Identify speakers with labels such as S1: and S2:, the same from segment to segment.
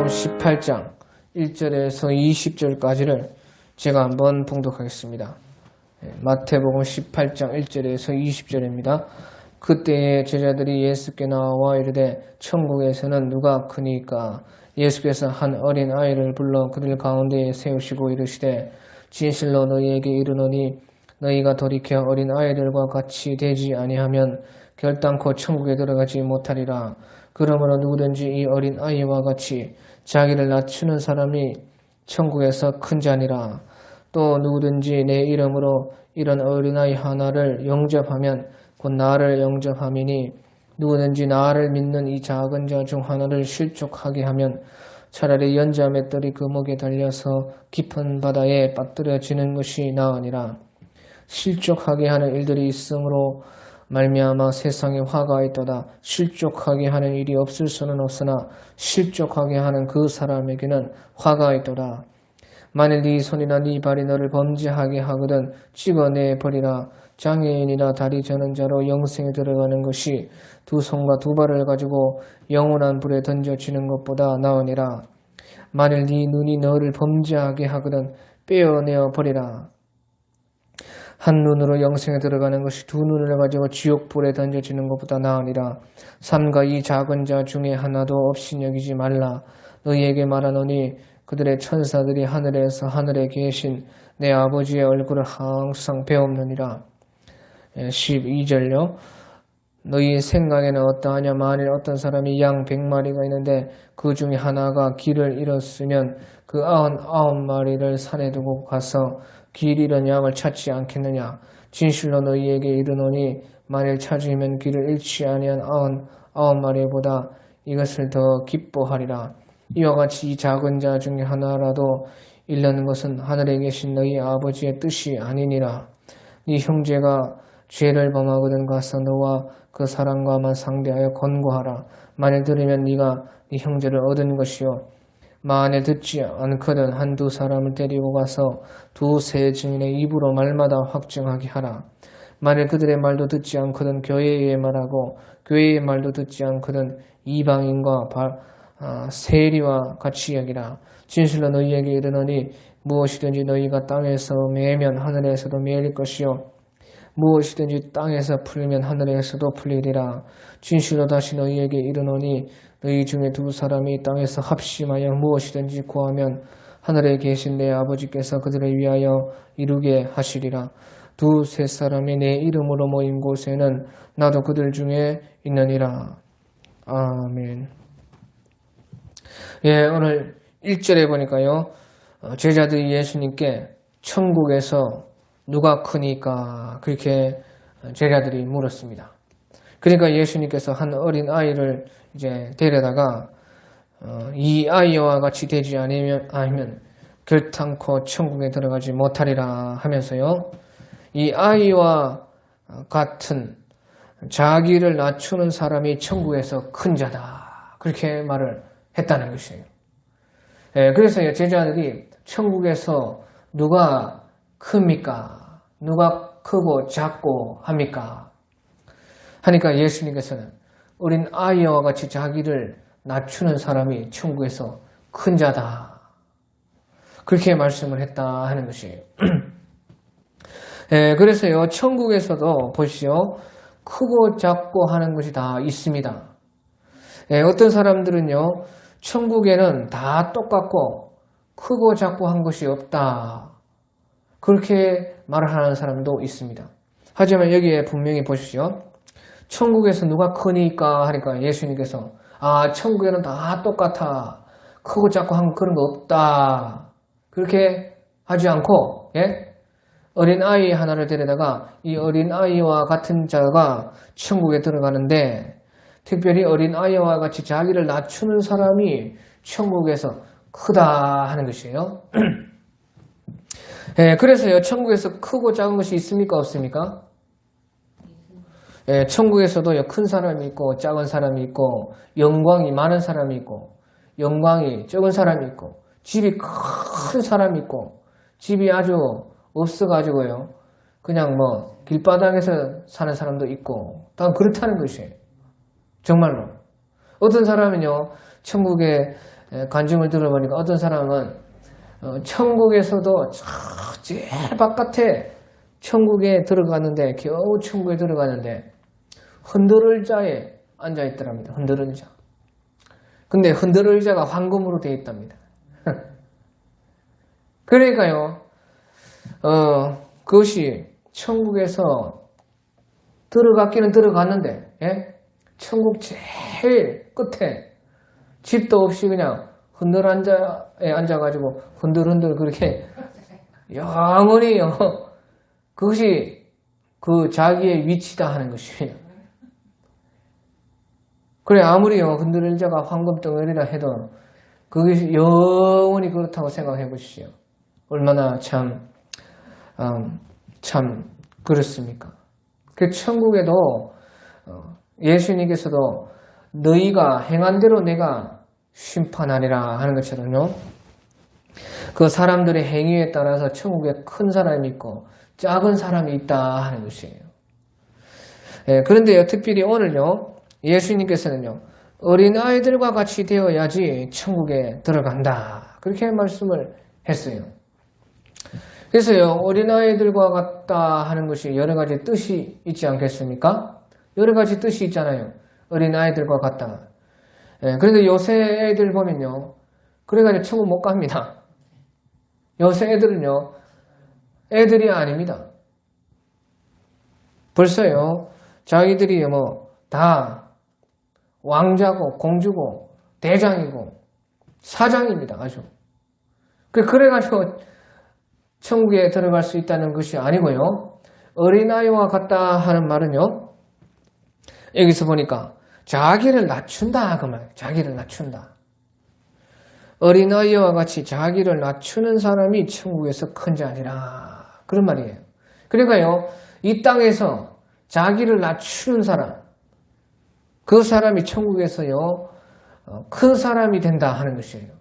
S1: 마태복음 18장 1절에서 20절까지를 제가 한번 봉독하겠습니다. 마태복음 18장 1절에서 20절입니다. 그때에 제자들이 예수께 나와 이르되 천국에서는 누가 크니까? 예수께서 한 어린 아이를 불러 그들 가운데에 세우시고 이르시되 진실로 너희에게 이르노니 너희가 돌이켜 어린 아이들과 같이 되지 아니하면 결단코 천국에 들어가지 못하리라. 그러므로 누구든지 이 어린 아이와 같이 자기를 낮추는 사람이 천국에서 큰 자니라. 또 누구든지 내 이름으로 이런 어린아이 하나를 영접하면 곧 나를 영접함이니 누구든지 나를 믿는 이 작은 자 중 하나를 실족하게 하면 차라리 연자 맷돌이 그 목에 달려서 깊은 바다에 빠뜨려지는 것이 나으니라. 실족하게 하는 일들이 있으므로 말미암아 세상에 화가 있도다. 실족하게 하는 일이 없을 수는 없으나 실족하게 하는 그 사람에게는 화가 있도다. 만일 네 손이나 네 발이 너를 범죄하게 하거든 찍어내 버리라. 장애인이나 다리 저는 자로 영생에 들어가는 것이 두 손과 두 발을 가지고 영원한 불에 던져지는 것보다 나으니라. 만일 네 눈이 너를 범죄하게 하거든 빼어내어 버리라. 한 눈으로 영생에 들어가는 것이 두 눈을 가지고 지옥불에 던져지는 것보다 나으니라. 삼가 이 작은 자 중에 하나도 없이 여기지 말라. 너희에게 말하노니 그들의 천사들이 하늘에서 하늘에 계신 내 아버지의 얼굴을 항상 배옵느니라. 12절요. 너희 생각에는 어떠하냐? 만일 어떤 사람이 양 100마리가 있는데 그 중에 하나가 길을 잃었으면 그 99마리를 산에 두고 가서 길 잃은 양을 찾지 않겠느냐? 진실로 너희에게 이르노니 만일 찾으면 길을 잃지 아니한 99마리보다 이것을 더 기뻐하리라. 이와 같이 이 작은 자 중에 하나라도 잃는 것은 하늘에 계신 너희 아버지의 뜻이 아니니라. 네 형제가 죄를 범하거든 가서 너와 그 사람과만 상대하여 권고하라. 만일 들으면 네가 네 형제를 얻은 것이요 만일 듣지 않거든 한두 사람을 데리고 가서 두세 증인의 입으로 말마다 확증하게 하라. 만일 그들의 말도 듣지 않거든 교회의 말하고 교회의 말도 듣지 않거든 이방인과 세리와 같이 여기라. 진실로 너희에게 이르노니 무엇이든지 너희가 땅에서 매면 하늘에서도 매일 것이요 무엇이든지 땅에서 풀리면 하늘에서도 풀리리라. 진실로 다시 너희에게 이르노니 너희 중에 두 사람이 땅에서 합심하여 무엇이든지 구하면 하늘에 계신 내 아버지께서 그들을 위하여 이루게 하시리라. 두세 사람이 내 이름으로 모인 곳에는 나도 그들 중에 있느니라. 아멘. 오늘 1절에 보니까요. 제자들이 예수님께 천국에서 누가 크니까 그렇게 제자들이 물었습니다. 그러니까 예수님께서 한 어린 아이를 이제 데려다가 이 아이와 같이 되지 아니면 결탄코 천국에 들어가지 못하리라 하면서요. 이 아이와 같은 자기를 낮추는 사람이 천국에서 큰 자다. 그렇게 말을 했다는 것이에요. 그래서 제자들이 천국에서 누가 큽니까? 누가 크고 작고 합니까? 하니까 예수님께서는 어린 아이와 같이 자기를 낮추는 사람이 천국에서 큰 자다. 그렇게 말씀을 했다 하는 것이에요. 그래서요, 천국에서도 보시오. 크고 작고 하는 것이 다 있습니다. 어떤 사람들은요, 천국에는 다 똑같고 크고 작고 한 것이 없다. 그렇게 말을 하는 사람도 있습니다. 하지만 여기에 분명히 보십시오. 천국에서 누가 크니까 하니까 예수님께서 천국에는 다 똑같아. 크고 작고 한 그런 거 없다. 그렇게 하지 않고 어린 아이 하나를 데려다가 이 어린 아이와 같은 자가 천국에 들어가는데 특별히 어린 아이와 같이 자기를 낮추는 사람이 천국에서 크다 하는 것이에요. 그래서요, 천국에서 크고 작은 것이 있습니까? 없습니까? 천국에서도 큰 사람이 있고, 작은 사람이 있고, 영광이 많은 사람이 있고, 영광이 적은 사람이 있고, 집이 큰 사람이 있고, 집이 아주 없어가지고요, 그냥 길바닥에서 사는 사람도 있고, 다 그렇다는 것이에요. 정말로. 어떤 사람은요, 천국에 간증을 들어보니까 어떤 사람은 천국에서도 제일 바깥에 천국에 들어가는데 겨우 천국에 들어가는데 흔들 의자에 앉아 있더랍니다. 흔들 의자. 근데 흔들 의자가 황금으로 되어 있답니다. 그러니까요. 그것이 천국에서 들어갔기는 들어갔는데, 예? 천국 제일 끝에 집도 없이 그냥 흔들 앉아에 앉아가지고 흔들흔들 그렇게 영원히요. 그것이 그 자기의 위치다 하는 것입니다. 그래, 아무리요, 흔들 의자가 황금덩어리라 해도 그것이 영원히 그렇다고 생각해 보십시오. 얼마나 참 그렇습니까? 그 천국에도 예수님께서도 너희가 행한 대로 내가 심판하리라 하는 것처럼요. 그 사람들의 행위에 따라서 천국에 큰 사람이 있고 작은 사람이 있다 하는 것이에요. 예, 그런데요, 특별히 오늘요, 예수님께서는요, 어린아이들과 같이 되어야지 천국에 들어간다. 그렇게 말씀을 했어요. 그래서요, 어린아이들과 같다 하는 것이 여러 가지 뜻이 있지 않겠습니까? 여러 가지 뜻이 있잖아요. 어린아이들과 같다. 예, 그런데 요새 애들 보면요, 그래가지고 천국 못 갑니다. 요새 애들은요, 애들이 아닙니다. 벌써요, 자기들이 다 왕자고 공주고 대장이고 사장입니다. 아주. 그래가지고 천국에 들어갈 수 있다는 것이 아니고요. 어린아이와 같다 하는 말은요. 여기서 보니까 자기를 낮춘다 그 말. 자기를 낮춘다. 어린아이와 같이 자기를 낮추는 사람이 천국에서 큰 자니라. 그런 말이에요. 그러니까요. 이 땅에서 자기를 낮추는 사람, 그 사람이 천국에서요, 큰 사람이 된다 하는 것이에요.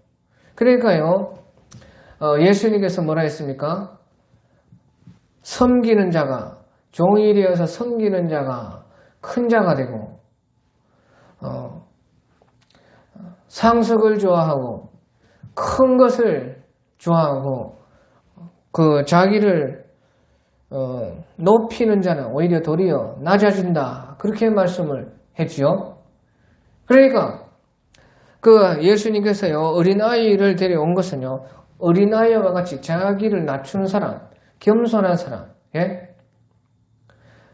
S1: 그러니까요, 예수님께서 뭐라 했습니까? 섬기는 자가, 종이 되어서 섬기는 자가 큰 자가 되고, 상석을 좋아하고, 큰 것을 좋아하고, 그 자기를 높이는 자는 오히려 도리어 낮아진다. 그렇게 말씀을 했지요. 그러니까 그 예수님께서요, 어린아이를 데려온 것은요, 어린아이와 같이 자기를 낮추는 사람, 겸손한 사람, 예?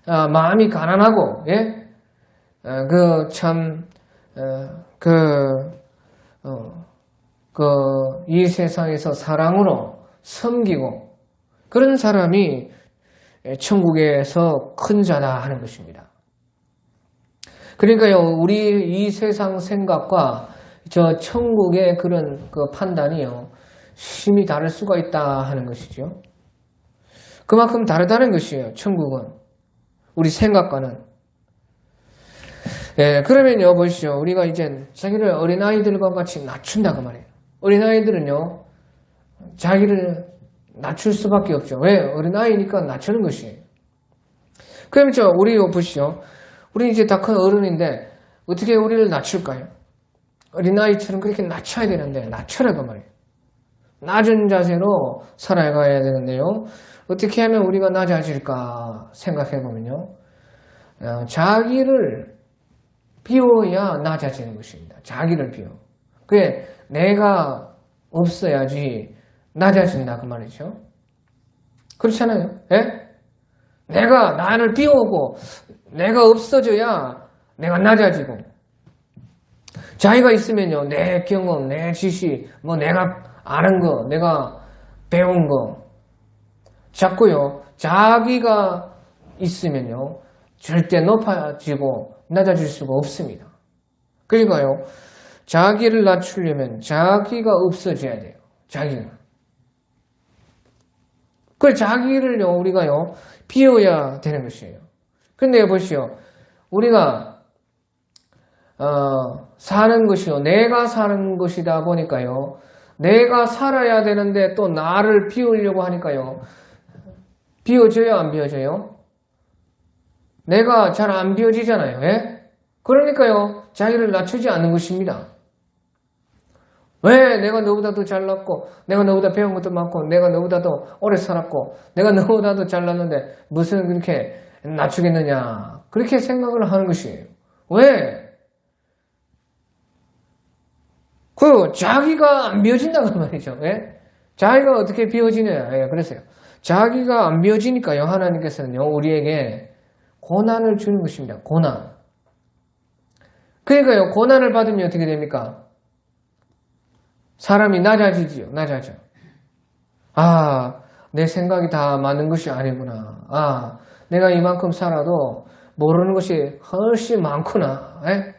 S1: 마음이 가난하고, 예? 이 세상에서 사랑으로 섬기고, 그런 사람이 천국에서 큰 자다 하는 것입니다. 그러니까요, 우리 이 세상 생각과 저 천국의 그런 그 판단이요, 심히 다를 수가 있다 하는 것이죠. 그만큼 다르다는 것이에요, 천국은. 우리 생각과는. 예, 그러면요, 보시죠. 우리가 이제 자기를 어린아이들과 같이 낮춘다, 그 말이에요. 어린아이들은요, 자기를 낮출 수밖에 없죠. 왜? 어린아이니까 낮추는 것이에요. 그럼 우리 보시죠. 우리 이제 다 큰 어른인데 어떻게 우리를 낮출까요? 어린아이처럼 그렇게 낮춰야 되는데 낮춰라 그 말이에요. 낮은 자세로 살아가야 되는데요. 어떻게 하면 우리가 낮아질까 생각해 보면요. 자기를 비워야 낮아지는 것입니다. 자기를 비워. 그게 내가 없어야지 낮아진다 그 말이죠. 그렇잖아요. 예? 내가 나를 비우고 내가 없어져야 내가 낮아지고, 자기가 있으면요, 내 경험, 내 지식, 내가 아는 거, 내가 배운 거, 자꾸요, 자기가 있으면요, 절대 높아지고 낮아질 수가 없습니다. 그러니까요, 자기를 낮추려면 자기가 없어져야 돼요. 자기가. 그 자기를요, 우리가요, 비워야 되는 것이에요. 근데 보시오. 우리가, 사는 것이요. 내가 사는 것이다 보니까요. 내가 살아야 되는데 또 나를 비우려고 하니까요. 비워져요, 안 비워져요? 내가 잘 안 비워지잖아요. 예? 그러니까요. 자기를 낮추지 않는 것입니다. 왜? 내가 너보다 더 잘났고, 내가 너보다 배운 것도 많고, 내가 너보다 더 오래 살았고, 내가 너보다 더 잘났는데 무슨 그렇게 낮추겠느냐. 그렇게 생각을 하는 것이에요. 왜? 자기가 안 비워진다고 말이죠. 예? 자기가 어떻게 비워지냐. 예, 그래서요. 자기가 안 비워지니까요, 하나님께서는요, 우리에게 고난을 주는 것입니다. 고난. 그러니까요, 고난을 받으면 어떻게 됩니까? 사람이 낮아지지요. 낮아져. 아, 내 생각이 다 맞는 것이 아니구나. 아, 내가 이만큼 살아도 모르는 것이 훨씬 많구나. 에?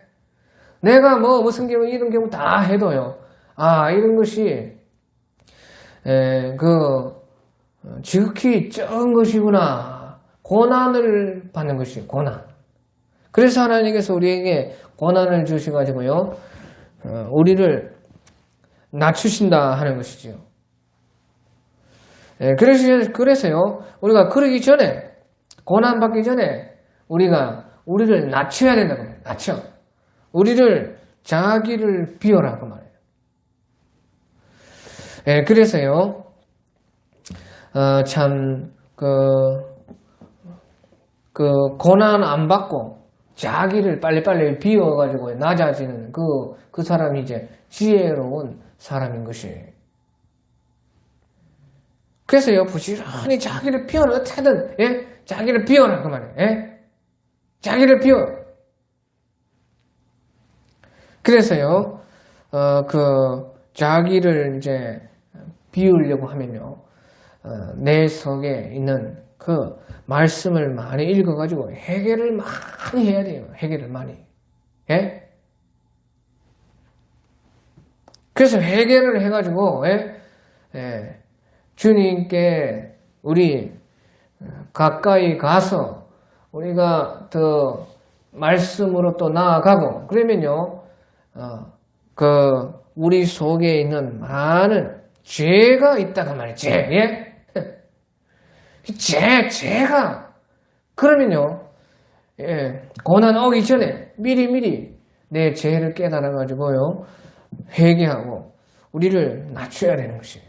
S1: 내가 무슨 경우, 이런 경우 다 해도요. 아, 이런 것이, 지극히 적은 것이구나. 고난을 받는 것이에요. 고난. 그래서 하나님께서 우리에게 고난을 주셔가지고요. 우리를 낮추신다 하는 것이죠. 그래서요, 우리가 그러기 전에, 고난받기 전에, 우리를 낮춰야 된다고 말해요. 낮춰. 우리를, 자기를 비워라고 말해요. 그래서요, 고난 안 받고, 자기를 빨리빨리 비워가지고 낮아지는 그 사람이 이제 지혜로운 사람인 것이에요. 그래서요, 부지런히 자기를 비워라. 어떻게든, 예? 자기를 비워라. 그 말이에요. 예? 자기를 비워. 그래서요, 자기를 이제 비우려고 하면요, 내 속에 있는 그 말씀을 많이 읽어가지고 해결을 많이 해야 돼요. 해결을 많이. 예? 그래서 해결을 해가지고, 주님께 우리 가까이 가서 우리가 더 말씀으로 또 나아가고, 그러면요, 우리 속에 있는 많은 죄가 있다가 말이에요. 죄, 예? 죄가. 그러면요, 고난 오기 전에 미리미리 내 죄를 깨달아가지고요, 회개하고, 우리를 낮춰야 되는 것이에요.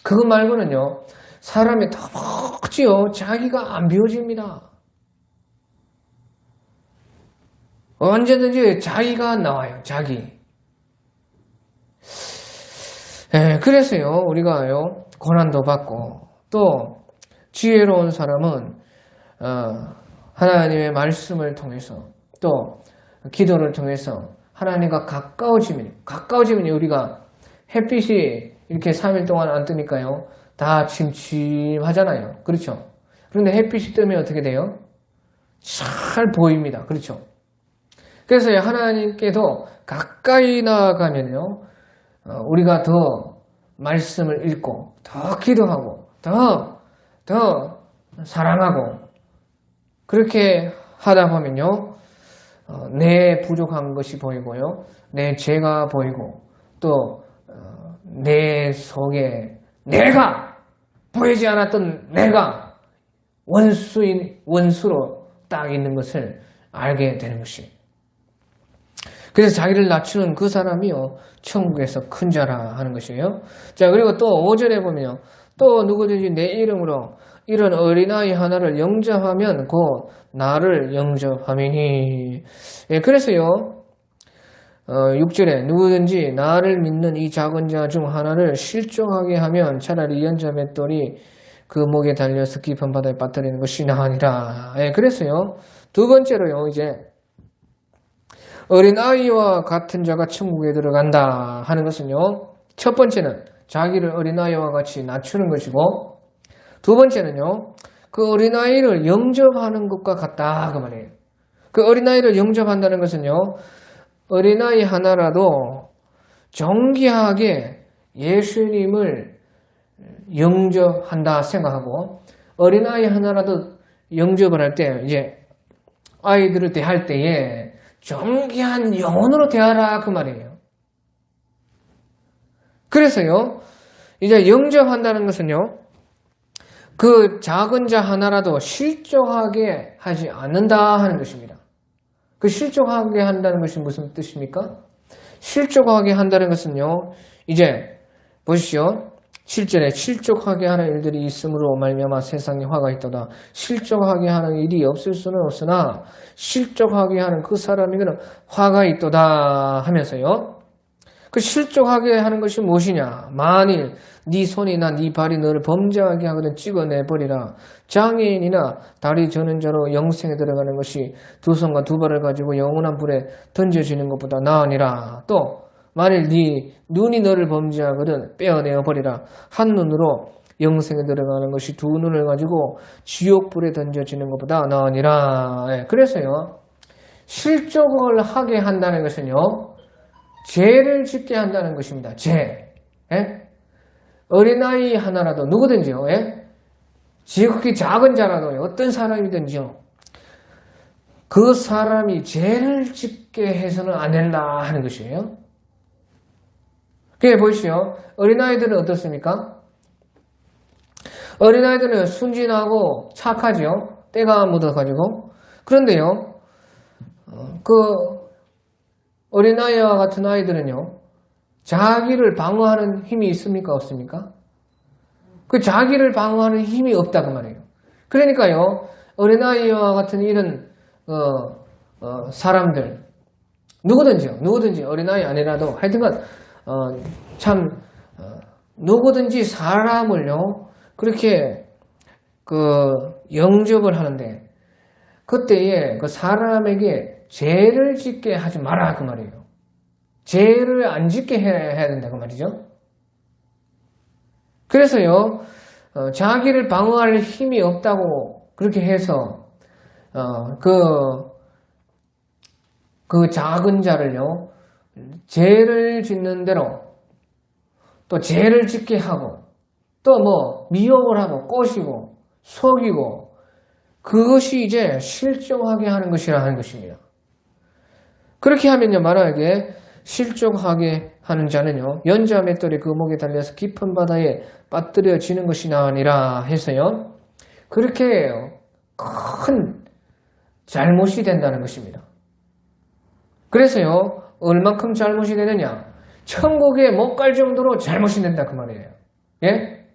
S1: 그거 말고는요, 사람이 더 먹지요. 자기가 안 비워집니다. 언제든지 자기가 나와요. 자기. 그래서요, 우리가요, 고난도 받고, 또, 지혜로운 사람은, 하나님의 말씀을 통해서, 또, 기도를 통해서, 하나님과 가까워지면 우리가 햇빛이 이렇게 3일 동안 안 뜨니까요, 다 침침하잖아요. 그렇죠? 그런데 햇빛이 뜨면 어떻게 돼요? 잘 보입니다. 그렇죠? 그래서 하나님께도 가까이 나아가면요, 우리가 더 말씀을 읽고, 더 기도하고, 더 사랑하고, 그렇게 하다 보면요, 내 부족한 것이 보이고요, 내 죄가 보이고, 또, 내 속에 내가 보이지 않았던 내가 원수로 딱 있는 것을 알게 되는 것이. 그래서 자기를 낮추는 그 사람이요, 천국에서 큰 자라 하는 것이에요. 자, 그리고 또 5절에 보면요, 또 누구든지 내 이름으로 이런 어린아이 하나를 영접하면 곧 나를 영접하미니. 예, 그래서요, 6절에 누구든지 나를 믿는 이 작은 자 중 하나를 실족하게 하면 차라리 연자 맷돌이 그 목에 달려서 깊은 바다에 빠뜨리는 것이 나으니라. 예, 그래서요, 두 번째로요, 이제 어린아이와 같은 자가 천국에 들어간다 하는 것은요, 첫 번째는 자기를 어린아이와 같이 낮추는 것이고, 두 번째는요, 그 어린아이를 영접하는 것과 같다 그 말이에요. 그 어린아이를 영접한다는 것은요, 어린아이 하나라도 정기하게 예수님을 영접한다 생각하고, 어린아이 하나라도 영접을 할 때, 이제 아이들을 대할 때에 정기한 영혼으로 대하라 그 말이에요. 그래서요, 이제 영접한다는 것은요, 그 작은 자 하나라도 실족하게 하지 않는다 하는 것입니다. 그 실족하게 한다는 것이 무슨 뜻입니까? 실족하게 한다는 것은요, 이제 보십시오. 7절에 실족하게 하는 일들이 있음으로 말미암아 세상에 화가 있도다. 실족하게 하는 일이 없을 수는 없으나 실족하게 하는 그 사람에게는 화가 있도다 하면서요. 그 실족하게 하는 것이 무엇이냐? 만일 네 손이나 네 발이 너를 범죄하게 하거든 찍어내버리라. 장애인이나 다리 저는 자로 영생에 들어가는 것이 두 손과 두 발을 가지고 영원한 불에 던져지는 것보다 나으니라. 또 만일 네 눈이 너를 범죄하거든 빼어내어 버리라. 한 눈으로 영생에 들어가는 것이 두 눈을 가지고 지옥불에 던져지는 것보다 나으니라. 예, 그래서요, 실족을 하게 한다는 것은요, 죄를 짓게 한다는 것입니다. 죄. 예? 어린아이 하나라도 누구든지요, 예? 지극히 작은 자라도 어떤 사람이든지요, 그 사람이 죄를 짓게 해서는 안 된다 하는 것이에요. 그게 보시오. 어린아이들은 어떻습니까? 어린아이들은 순진하고 착하죠. 때가 묻어가지고. 그런데요, 그 어린아이와 같은 아이들은요, 자기를 방어하는 힘이 있습니까? 없습니까? 그 자기를 방어하는 힘이 없다고 말이에요. 그러니까요, 어린아이와 같은 이런 사람들, 누구든지 어린아이 아니라도 하여튼간 누구든지 사람을요, 그렇게 영접을 하는데, 그때에 그 사람에게 죄를 짓게 하지 마라 그 말이에요. 죄를 안 짓게 해야 된다고 말이죠. 그래서요, 자기를 방어할 힘이 없다고 그렇게 해서 그 작은 자를요, 죄를 짓는 대로 또 죄를 짓게 하고 또 뭐 미혹을 하고 꼬시고 속이고, 그것이 이제 실족하게 하는 것이라 하는 것입니다. 그렇게 하면요, 만약에 실족하게 하는 자는요, 연자 맷돌이 그 목에 달려서 깊은 바다에 빠뜨려지는 것이 아니라 해서요, 그렇게 큰 잘못이 된다는 것입니다. 그래서요, 얼만큼 잘못이 되느냐? 천국에 못 갈 정도로 잘못이 된다 그 말이에요. 예?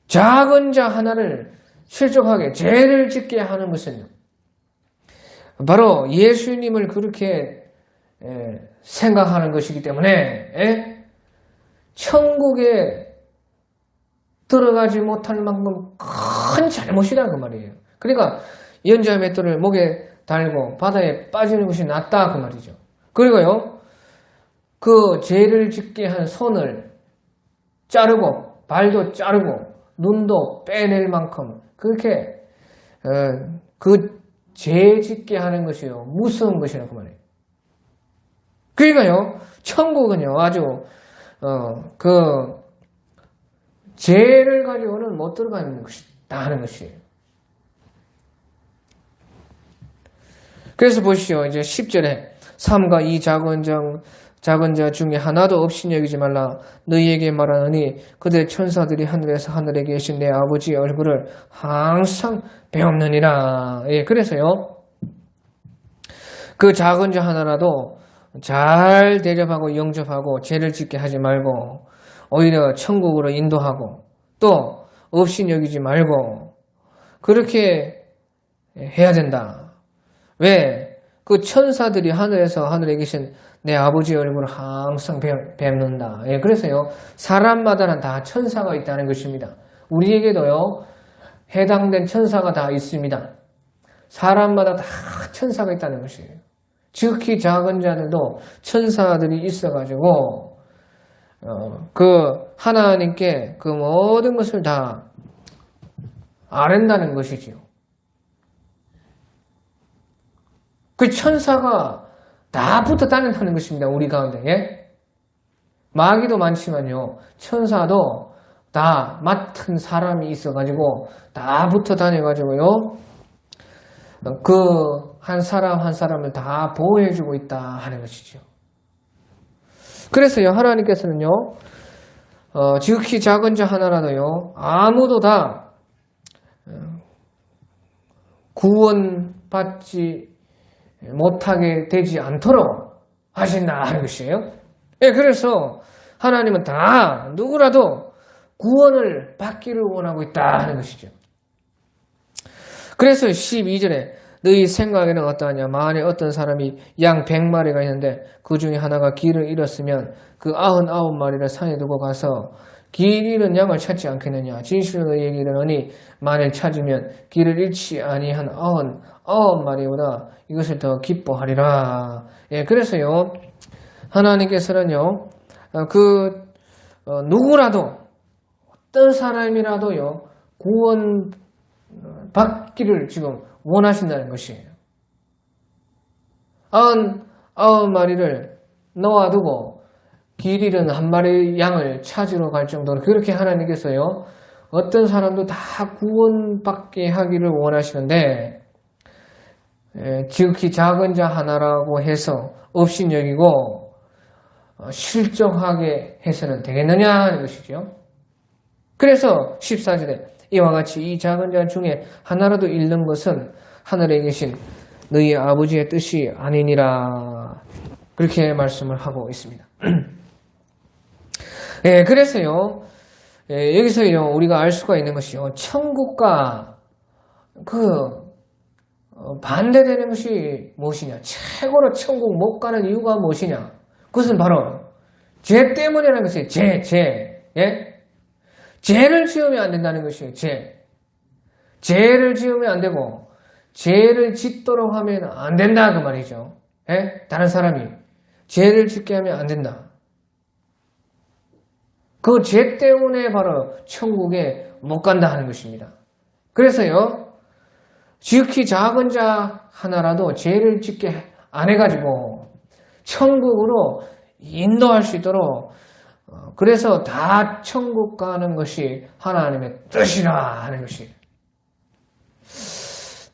S1: 작은 자 하나를 실족하게 죄를 짓게 하는 것은 바로 예수님을 그렇게 생각하는 것이기 때문에 천국에 들어가지 못할 만큼 큰 잘못이다 그 말이에요. 그러니까 연자 맷돌을 목에 달고 바다에 빠지는 것이 낫다 그 말이죠. 그리고요, 그 죄를 짓게 한 손을 자르고 발도 자르고 눈도 빼낼 만큼 그렇게 그 죄 짓게 하는 것이요, 무서운 것이라고 말해요. 그러니까요, 천국은요, 아주 그 죄를 가지고는 못 들어가는 것이다 하는 것이에요. 그래서 보시오. 이제 10절에 삼가 이 작은 자 중에 하나도 없이 여기지 말라. 너희에게 말하노니 그들의 천사들이 하늘에서 하늘에 계신 내 아버지의 얼굴을 항상 배웠느니라. 예, 그래서요, 그 작은 자 하나라도 잘 대접하고 영접하고 죄를 짓게 하지 말고 오히려 천국으로 인도하고 또 없이 여기지 말고 그렇게 해야 된다. 왜? 그 천사들이 하늘에서 하늘에 계신 내 아버지의 얼굴을 항상 뵙는다. 예, 그래서요, 사람마다는 다 천사가 있다는 것입니다. 우리에게도요, 해당된 천사가 다 있습니다. 사람마다 다 천사가 있다는 것이에요. 지극히 작은 자들도 천사들이 있어가지고 그 하나님께 그 모든 것을 다 아른다는 것이지요. 그 천사가 다 붙어 다닌다는 것입니다. 우리 가운데. 예? 마귀도 많지만요, 천사도 다 맡은 사람이 있어가지고 다 붙어 다녀가지고요, 그 한 사람 한 사람을 다 보호해주고 있다 하는 것이죠. 그래서요, 하나님께서는요, 지극히 작은 자 하나라도요, 아무도 다 구원받지 못하게 되지 않도록 하신다 하는 것이에요. 예, 그래서 하나님은 다 누구라도 구원을 받기를 원하고 있다 하는 것이죠. 그래서 12절에 너희 생각에는 어떠하냐? 만일 어떤 사람이 양 100마리가 있는데 그 중에 하나가 길을 잃었으면 그 99마리를 산에 두고 가서 길 잃은 양을 찾지 않겠느냐? 진실로 너희에게 이르노니 만일 찾으면 길을 잃지 아니한 99마리보다 이것을 더 기뻐하리라. 예, 그래서요 하나님께서는요 누구라도 어떤 사람이라도요 구원 받기를 지금 원하신다는 것이에요. 99마리를 놓아두고 길 잃은 한 마리 양을 찾으러 갈 정도로 그렇게 하나님께서요 어떤 사람도 다 구원받게 하기를 원하시는데 지극히 작은 자 하나라고 해서 업신여기고 실족하게 해서는 되겠느냐 하는 것이죠. 그래서 14절에 이와 같이 이 작은 자 중에 하나라도 잃는 것은 하늘에 계신 너희 아버지의 뜻이 아니니라. 그렇게 말씀을 하고 있습니다. 예, 그래서요, 여기서요, 우리가 알 수가 있는 것이요, 천국과 반대되는 것이 무엇이냐? 최고로 천국 못 가는 이유가 무엇이냐? 그것은 바로 죄 때문이라는 것이에요. 예? 죄를 지으면 안 된다는 것이에요. 죄를 지으면 안 되고 죄를 짓도록 하면 안 된다 그 말이죠. 예? 다른 사람이 죄를 짓게 하면 안 된다. 그 죄 때문에 바로 천국에 못 간다 하는 것입니다. 그래서요 지극히 작은 자 하나라도 죄를 짓게 안 해가지고 천국으로 인도할 수 있도록 그래서 다 천국 가는 것이 하나님의 뜻이라 하는 것이.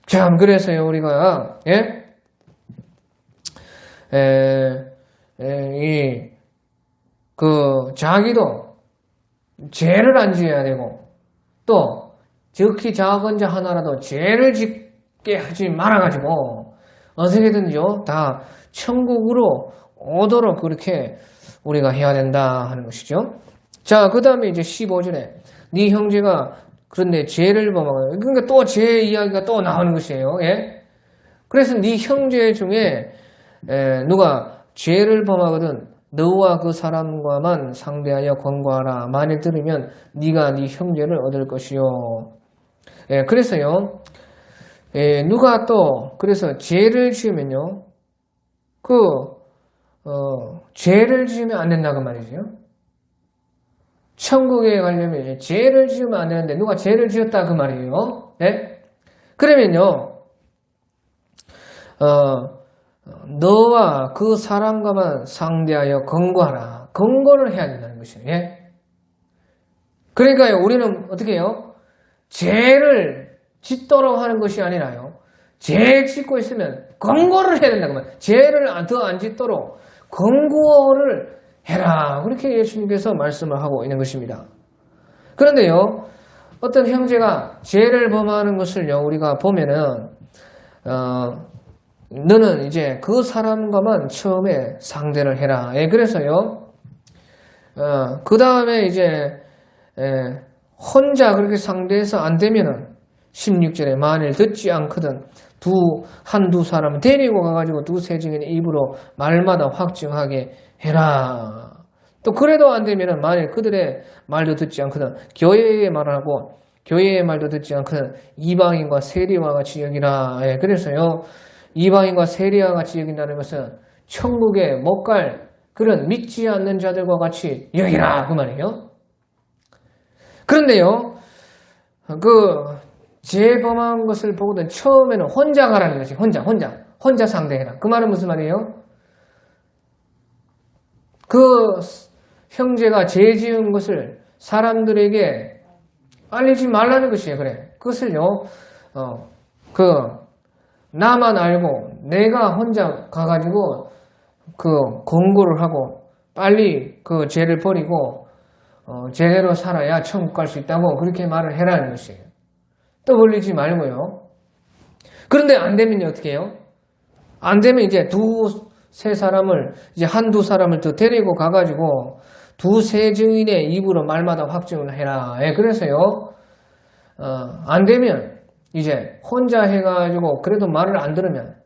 S1: 참 그래서요 우리가 자기도 죄를 안 지어야 되고 또 지극히 작은 자 하나라도 죄를 짓게 하지 말아가지고 어떻게든지요 다 천국으로 오도록 그렇게 우리가 해야 된다 하는 것이죠. 자, 그 다음에 이제 15절에 네 형제가 그런데 죄를 범하거든. 그러니까 또 죄 이야기가 또 나오는 것이에요. 예? 그래서 네 형제 중에 누가 죄를 범하거든 너와 그 사람과만 상대하여 권고하라. 만일 들으면 네가 네 형제를 얻을 것이요. 예, 그래서요. 누가 또 그래서 죄를 지으면요. 죄를 지으면 안 된다고 말이죠. 천국에 가려면 죄를 지으면 안 되는데 누가 죄를 지었다 그 말이에요. 네? 그러면요. 너와 그 사람과만 상대하여 권고하라. 권고를 해야 된다는 것이에요. 예? 그러니까요. 우리는 어떻게 해요? 죄를 짓도록 하는 것이 아니라요. 죄 짓고 있으면 권고를 해야 된다고 말이에요. 죄를 더 안 짓도록 권고를 해라. 그렇게 예수님께서 말씀을 하고 있는 것입니다. 그런데요, 어떤 형제가 죄를 범하는 것을요, 우리가 보면은, 너는 이제 그 사람과만 처음에 상대를 해라. 예, 그래서요, 그 다음에 이제, 혼자 그렇게 상대해서 안 되면은, 16절에 만일 듣지 않거든 한두 사람 데리고 가가지고 두세 증인의 입으로 말마다 확증하게 해라. 또 그래도 안 되면은 만일 그들의 말도 듣지 않거든 교회의 말을 하고 교회의 말도 듣지 않거든 이방인과 세리와 같이 여기라. 예, 그래서요 이방인과 세리와 같이 여긴다는 것은 천국에 못 갈 그런 믿지 않는 자들과 같이 여기라 그 말이에요. 그런데요 재범한 것을 보거든 처음에는 혼자 가라는 것이 혼자 상대해라. 그 말은 무슨 말이에요? 그 형제가 죄 지은 것을 사람들에게 알리지 말라는 것이에요. 그래. 그것을요, 나만 알고 내가 혼자 가가지고 권고를 하고 빨리 그 죄를 버리고 제대로 살아야 천국 갈 수 있다고 그렇게 말을 해라는 것이에요. 떠벌리지 말고요. 그런데 안 되면 어떻게 해요? 안 되면 이제 두세 사람을, 이제 한두 사람을 더 데리고 가가지고 두세 증인의 입으로 말마다 확증을 해라. 예, 그래서요, 안 되면 이제 혼자 해가지고 그래도 말을 안 들으면,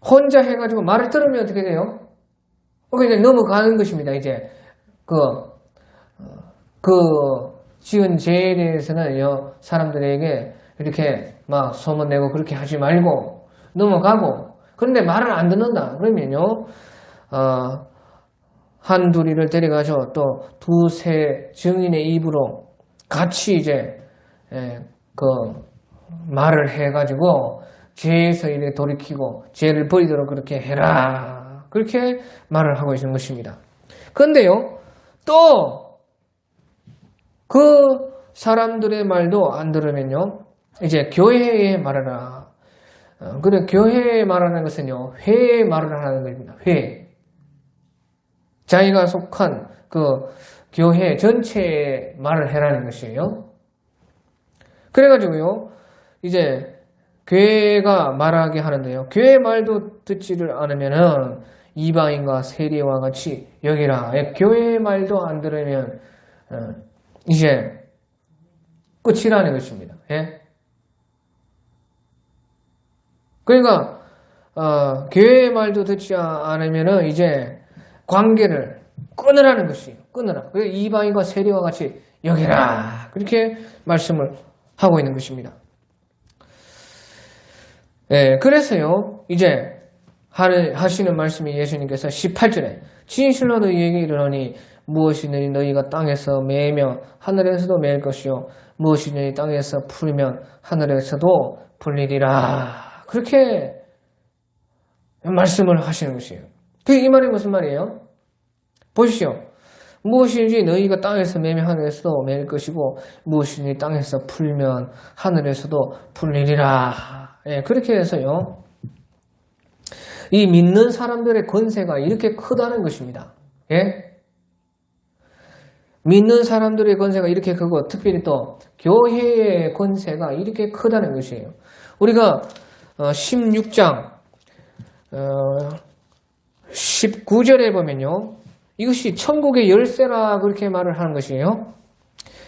S1: 혼자 해가지고 말을 들으면 어떻게 돼요? 이제 넘어가는 것입니다. 이제 그 지은 죄에 대해서는 사람들에게 이렇게 막 소문내고 그렇게 하지 말고 넘어가고, 그런데 말을 안 듣는다 그러면요, 한둘이를 데려가서 또 두세 증인의 입으로 같이 이제 그 말을 해가지고 죄에서 이렇게 돌이키고 죄를 버리도록 그렇게 해라, 그렇게 말을 하고 있는 것입니다. 그런데요, 또 그 사람들의 말도 안 들으면요, 이제 교회에 말하라. 그래, 교회에 말하는 것은요, 회에 말을 하는 겁니다. 회. 자기가 속한 그 교회 전체에 말을 해라는 것이에요. 그래가지고요, 이제 교회가 말하게 하는데요, 교회 말도 듣지를 않으면은 이방인과 세리와 같이 여기라. 교회 말도 안 들으면 이제 끝이라는 것입니다. 예? 그러니까 교회의 말도 듣지 않으면은 이제 관계를 끊으라는 것이에요. 끊으라. 그래서 이방인과 세리와 같이 여기라, 그렇게 말씀을 하고 있는 것입니다. 예, 그래서요, 이제 하시는 말씀이 예수님께서 18절에 진실로 너희에게 이르노니 무엇이든지 너희가 땅에서 매면 하늘에서도 매일 것이요 무엇이든지 땅에서 풀면 하늘에서도 풀리리라, 그렇게 말씀을 하시는 것이에요. 이 말이 무슨 말이에요? 보십시오. 무엇이든지 너희가 땅에서 매면 하늘에서도 매일 것이고 무엇이든지 땅에서 풀면 하늘에서도 풀리리라. 예, 그렇게 해서요, 이 믿는 사람들의 권세가 이렇게 크다는 것입니다. 예? 믿는 사람들의 권세가 이렇게 크고 특별히 또 교회의 권세가 이렇게 크다는 것이에요. 우리가 16장 19절에 보면요, 이것이 천국의 열쇠라 그렇게 말을 하는 것이에요.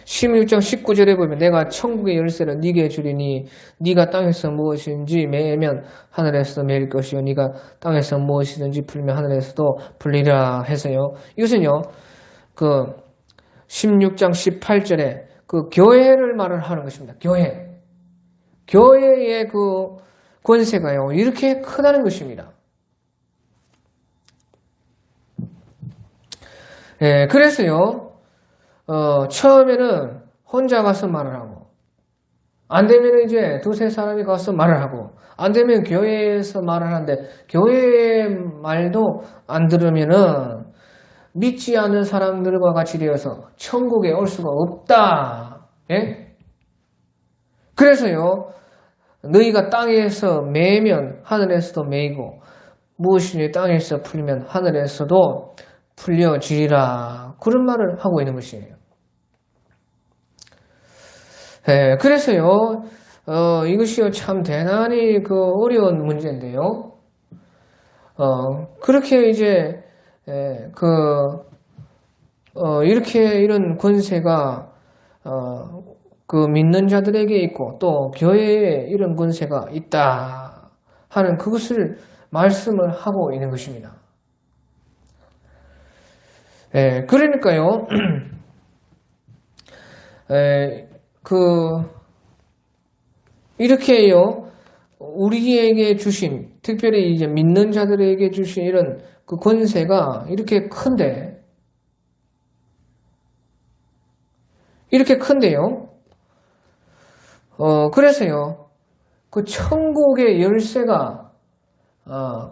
S1: 16장 19절에 보면 내가 천국의 열쇠를 네게 주리니 네가 땅에서 무엇인지 매면 하늘에서도 매일 것이요 네가 땅에서 무엇이든지 풀면 하늘에서도 풀리라 해서요, 이것은요, 그 16장 18절에 그 교회를 말을 하는 것입니다. 교회의 그 권세가요, 이렇게 크다는 것입니다. 예, 그래서요, 처음에는 혼자 가서 말을 하고, 안 되면 이제 두세 사람이 가서 말을 하고, 안 되면 교회에서 말을 하는데, 교회의 말도 안 들으면은 믿지 않는 사람들과 같이 되어서 천국에 올 수가 없다. 예? 그래서요, 너희가 땅에서 매면 하늘에서도 매이고, 무엇이니 땅에서 풀리면 하늘에서도 풀려지리라. 그런 말을 하고 있는 것이에요. 예, 그래서요, 이것이요, 참 대단히 그 어려운 문제인데요. 그렇게 이제, 이렇게 이런 권세가, 그 믿는 자들에게 있고, 또 교회에 이런 권세가 있다 하는 그것을 말씀을 하고 있는 것입니다. 예, 그러니까요, 이렇게요, 우리에게 주신, 특별히 이제 믿는 자들에게 주신 이런 그 권세가 이렇게 큰데, 이렇게 큰데요, 그래서요, 그 천국의 열쇠가,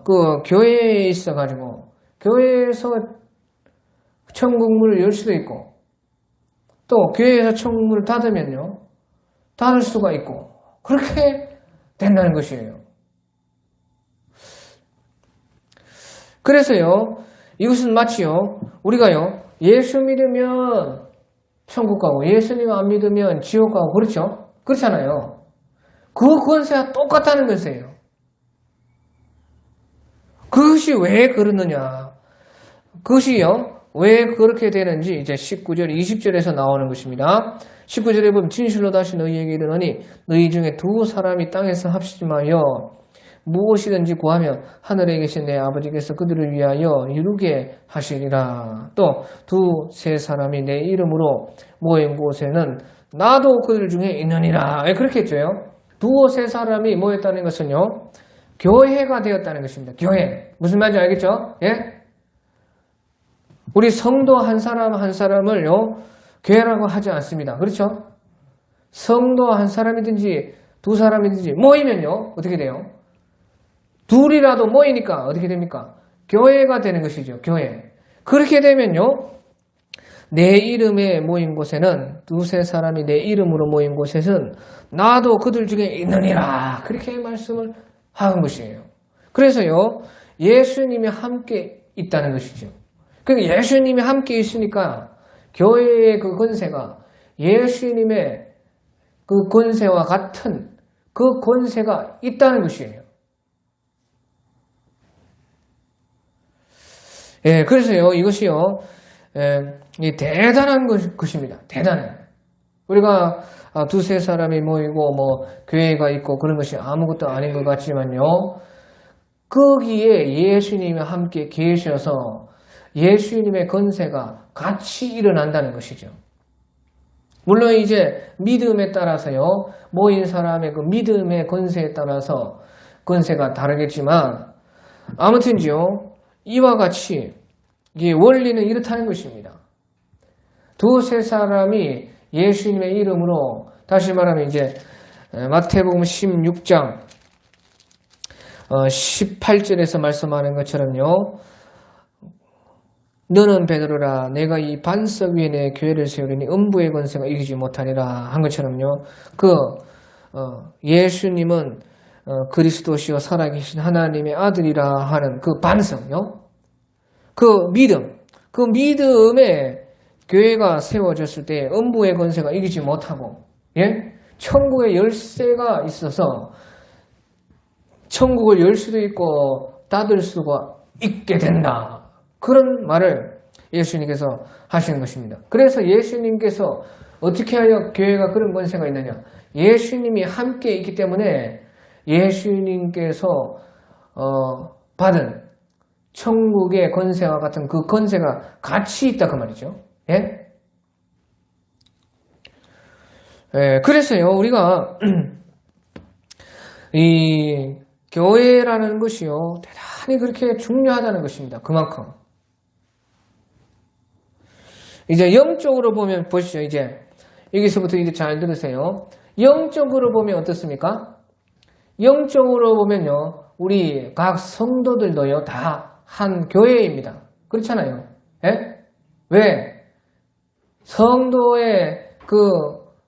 S1: 그 교회에 있어가지고, 교회에서 천국문을 열 수도 있고, 또 교회에서 천국문을 닫으면요, 닫을 수가 있고, 그렇게 된다는 것이에요. 그래서요, 이것은 마치요, 우리가요, 예수 믿으면 천국 가고, 예수님 안 믿으면 지옥 가고, 그렇죠? 그렇잖아요. 그 권세와 똑같다는 것이에요. 그것이 왜 그러느냐? 그것이요, 왜 그렇게 되는지 이제 19절, 20절에서 나오는 것입니다. 19절에 보면 진실로 다시 너희에게 이르노니 너희 중에 두 사람이 땅에서 합심하여 무엇이든지 구하면 하늘에 계신 내 아버지께서 그들을 위하여 이루게 하시리라. 또 두세 사람이 내 이름으로 모인 곳에는 나도 그들 중에 있느니라. 그렇게 했죠. 두세 사람이 모였다는 것은요, 교회가 되었다는 것입니다. 교회. 무슨 말인지 알겠죠? 예? 우리 성도 한 사람 한 사람을요, 교회라고 하지 않습니다. 그렇죠? 성도 한 사람이든지 두 사람이든지 모이면요, 어떻게 돼요? 둘이라도 모이니까 어떻게 됩니까? 교회가 되는 것이죠. 교회. 그렇게 되면요, 내 이름에 모인 곳에는, 두세 사람이 내 이름으로 모인 곳에는 나도 그들 중에 있느니라. 그렇게 말씀을 하는 것이에요. 그래서요, 예수님이 함께 있다는 것이죠. 그러니까 예수님이 함께 있으니까 교회의 그 권세가 예수님의 그 권세와 같은 그 권세가 있다는 것이에요. 예, 그래서요, 이것이요, 대단한 것입니다. 대단해. 우리가 두세 사람이 모이고 뭐 교회가 있고 그런 것이 아무것도 아닌 것 같지만요, 거기에 예수님이 함께 계셔서 예수님의 권세가 같이 일어난다는 것이죠. 물론 이제 믿음에 따라서요, 모인 사람의 그 믿음의 권세에 따라서 권세가 다르겠지만, 아무튼요, 이와 같이 이 원리는 이렇다는 것입니다. 두세 사람이 예수님의 이름으로, 다시 말하면 이제 마태복음 16장 18절에서 말씀하는 것처럼요, 너는 베드로라, 내가 이 반석 위에 내 교회를 세우리니 음부의 권세가 이기지 못하리라 한 것처럼요, 예수님은 그리스도시요 살아계신 하나님의 아들이라 하는 그 반석요, 그 믿음에 교회가 세워졌을 때 음부의 권세가 이기지 못하고, 예? 천국의 열쇠가 있어서 천국을 열 수도 있고 닫을 수가 있게 된다. 그런 말을 예수님께서 하시는 것입니다. 그래서 예수님께서 어떻게 하여 교회가 그런 권세가 있느냐? 예수님이 함께 있기 때문에 예수님께서 받은 천국의 권세와 같은 그 권세가 같이 있다 그 말이죠. 예? 예, 그래서요, 우리가 이 교회라는 것이요, 대단히 그렇게 중요하다는 것입니다. 그만큼. 이제 영적으로 보면 보시죠. 이제 여기서부터 이제 잘 들으세요. 영적으로 보면 어떻습니까? 영적으로 보면요, 우리 각 성도들도요, 다 한 교회입니다. 그렇잖아요. 예? 왜? 성도의 그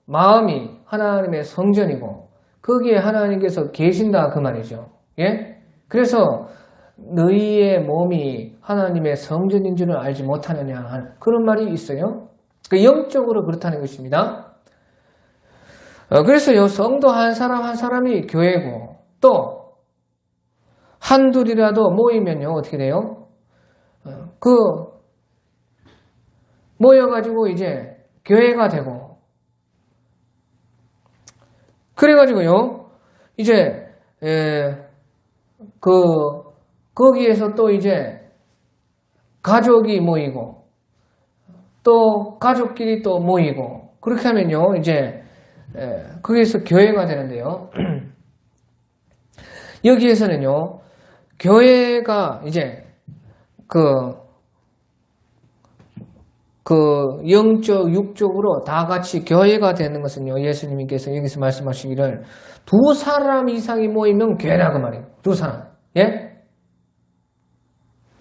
S1: 마음이 하나님의 성전이고 거기에 하나님께서 계신다 그 말이죠. 예? 그래서 너희의 몸이 하나님의 성전인 줄을 알지 못하느냐 하는 그런 말이 있어요. 그 영적으로 그렇다는 것입니다. 그래서요, 성도 한 사람 한 사람이 교회고, 또 한둘이라도 모이면요, 어떻게 돼요? 모여가지고 이제 교회가 되고, 그래가지고요, 이제 거기에서 또 이제 가족이 모이고, 또 가족끼리 또 모이고, 그렇게 하면요, 이제 거기에서 교회가 되는데요. 여기에서는요, 교회가 이제 영적, 육적으로 다 같이 교회가 되는 것은요, 예수님께서 여기서 말씀하시기를 두 사람 이상이 모이면 교회라 그 말이에요. 두 사람. 예?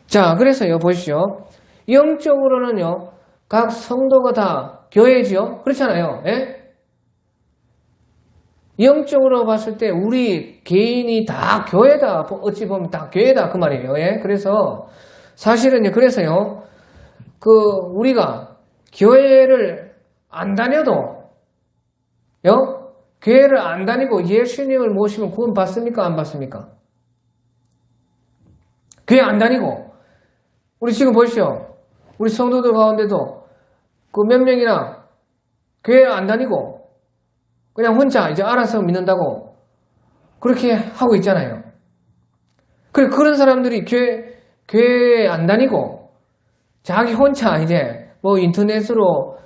S1: 자, 그래서요, 보시죠. 영적으로는요, 각 성도가 다 교회지요? 그렇잖아요. 예? 영적으로 봤을 때 우리 개인이 다 교회다. 어찌 보면 다 교회다 그 말이에요. 예? 그래서 사실은요, 그래서요, 우리가 교회를 안 다녀도, 교회를 안 다니고 예수님을 모시면 구원 받습니까? 안 받습니까? 교회 안 다니고. 우리 지금 보시오. 우리 성도들 가운데도 그 몇 명이나 교회 안 다니고 그냥 혼자 이제 알아서 믿는다고 그렇게 하고 있잖아요. 그런 사람들이 교회 안 다니고 자기 혼자 이제 뭐 인터넷으로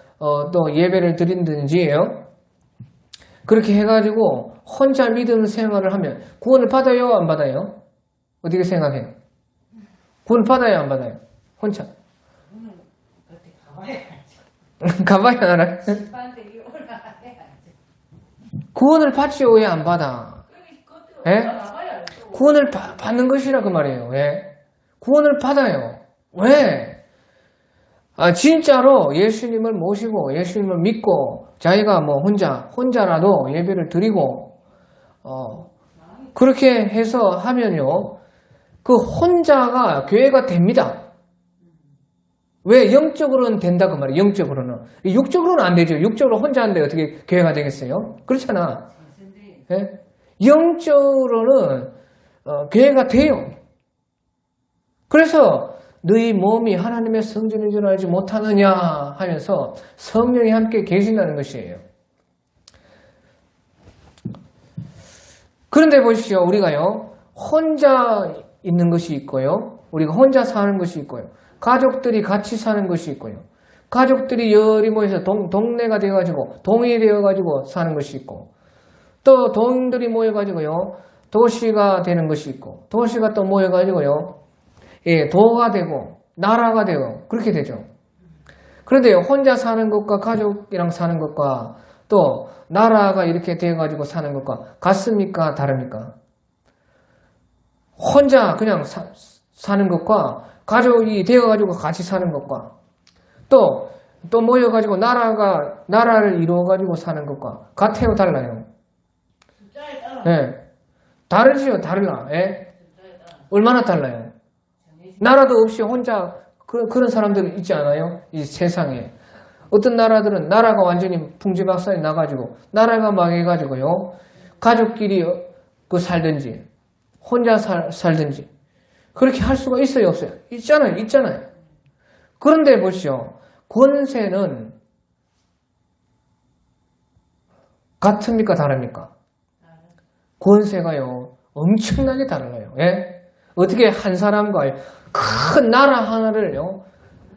S1: 또 예배를 드린다든지요. 그렇게 해가지고 혼자 믿음 생활을 하면 구원을 받아요? 안 받아요? 어떻게 생각해요? 구원을 받아요? 안 받아요? 혼자. 가봐야 알아. 구원을 받지요? 왜 안 받아? 예? 구원을 받는 것이라 그 말이에요. 왜? 구원을 받아요. 왜? 진짜로 예수님을 모시고 예수님을 믿고 자기가 뭐 혼자라도 예배를 드리고 그렇게 해서 하면요. 그 혼자가 교회가 됩니다. 왜? 영적으로는 된다 그 말이에요. 영적으로는. 육적으로는 안 되죠. 육적으로 혼자 하는데 어떻게 교회가 되겠어요? 그렇잖아. 예? 영적으로는 교회가 돼요. 그래서 너희 몸이 하나님의 성전인 줄 알지 못하느냐 하면서 성령이 함께 계신다는 것이에요. 그런데 보십시오. 우리가요. 혼자 있는 것이 있고요. 우리가 혼자 사는 것이 있고요. 가족들이 같이 사는 것이 있고요. 가족들이 열이 모여서 동네가 되어가지고 동이 되어가지고 사는 것이 있고 또 동들이 모여가지고요. 도시가 되는 것이 있고 도시가 또 모여가지고요. 예, 도가 되고 나라가 되고 그렇게 되죠. 그런데 혼자 사는 것과 가족이랑 사는 것과 또 나라가 이렇게 되어가지고 사는 것과 같습니까? 다릅니까? 혼자 그냥 사는 것과 가족이 되어가지고 같이 사는 것과 또 모여가지고 나라를 이루어가지고 사는 것과 같아요? 달라요? 예. 다르지요? 달라. 예? 얼마나 달라요? 나라도 없이 혼자 그런 사람들 있지 않아요? 이 세상에. 어떤 나라들은 나라가 완전히 풍지박산이 나가지고 나라가 망해가지고요. 가족끼리 살든지 혼자 살든지 그렇게 할 수가 있어요? 없어요? 있잖아요. 그런데 보시오. 권세는 같습니까? 다릅니까? 권세가요. 엄청나게 달라요. 예? 어떻게 한 사람과 큰 나라 하나를요.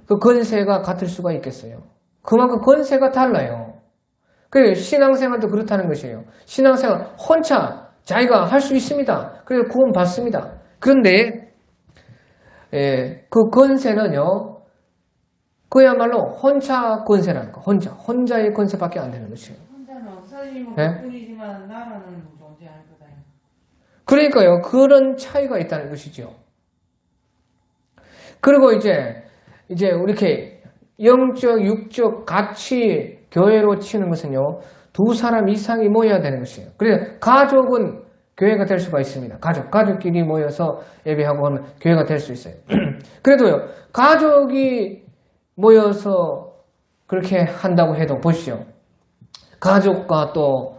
S1: 그 권세가 같을 수가 있겠어요? 그만큼 권세가 달라요. 그래서 신앙생활도 그렇다는 것이에요. 신앙생활 혼자 자기가 할 수 있습니다. 그래서 구원 받습니다. 그런데 그 권세는요. 그야말로 혼자 권세라는 거. 혼자의 권세밖에 안 되는 것이에요.
S2: 혼자는 없어지면 뿐이지만 나라는 존재할 거다.
S1: 그러니까요. 그런 차이가 있다는 것이죠. 그리고 이제 이렇게 영적, 육적 같이 교회로 치는 것은요. 두 사람 이상이 모여야 되는 것이에요. 그래서 가족은 교회가 될 수가 있습니다. 가족끼리 모여서 예배하고 하면 교회가 될 수 있어요. 그래도요. 가족이 모여서 그렇게 한다고 해도 보시죠. 가족과 또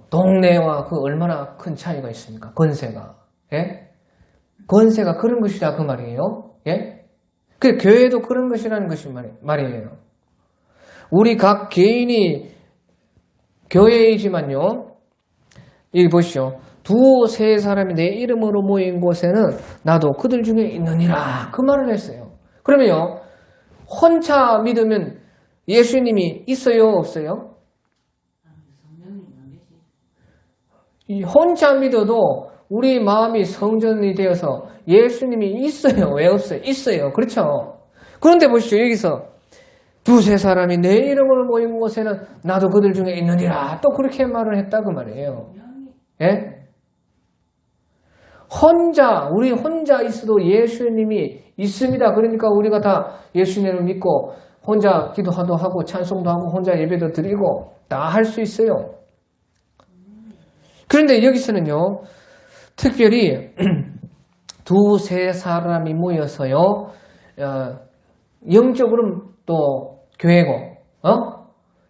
S1: 동네와 그 얼마나 큰 차이가 있습니까? 권세가. 예? 권세가 그런 것이라 그 말이에요. 예? 그 교회도 그런 것이라는 것이 말이에요. 우리 각 개인이 교회이지만요. 여기 보시죠. 두세 사람이 내 이름으로 모인 곳에는 나도 그들 중에 있느니라. 그 말을 했어요. 그러면요. 혼자 믿으면 예수님이 있어요? 없어요? 혼자 믿어도 우리 마음이 성전이 되어서 예수님이 있어요? 왜 없어요? 있어요. 그렇죠? 그런데 보시죠. 여기서 두세 사람이 내 이름으로 모인 곳에는 나도 그들 중에 있느니라. 또 그렇게 말을 했다 그 말이에요. 예? 우리 혼자 있어도 예수님이 있습니다. 그러니까 우리가 다 예수님을 믿고 혼자 기도도 하고 찬송도 하고 혼자 예배도 드리고 다 할 수 있어요. 그런데 여기서는요. 특별히 두세 사람이 모여서요. 영적으로는 또 교회고